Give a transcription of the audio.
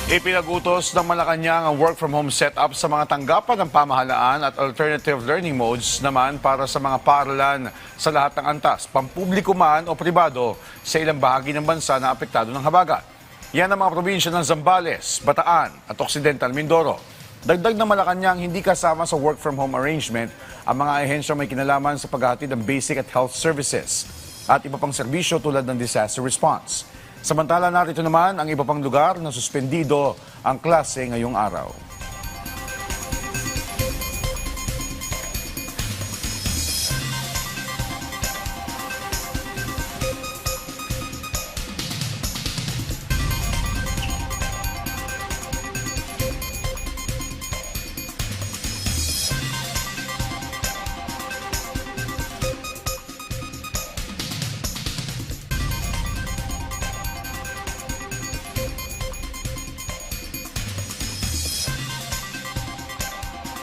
Ipinag-utos ng Malacanang ang work-from-home setup sa mga tanggapan ng pamahalaan at alternative learning modes naman para sa mga paaralan sa lahat ng antas, pampubliko man o pribado sa ilang bahagi ng bansa na apektado ng habagat. Yan ang mga probinsya ng Zambales, Bataan at Occidental Mindoro. Dagdag ng Malacanang, hindi kasama sa work-from-home arrangement ang mga ahensya may kinalaman sa paghahatid ng basic at health services at iba pang serbisyo tulad ng disaster response. Samantala narito naman ang iba pang lugar na suspendido ang klase ngayong araw.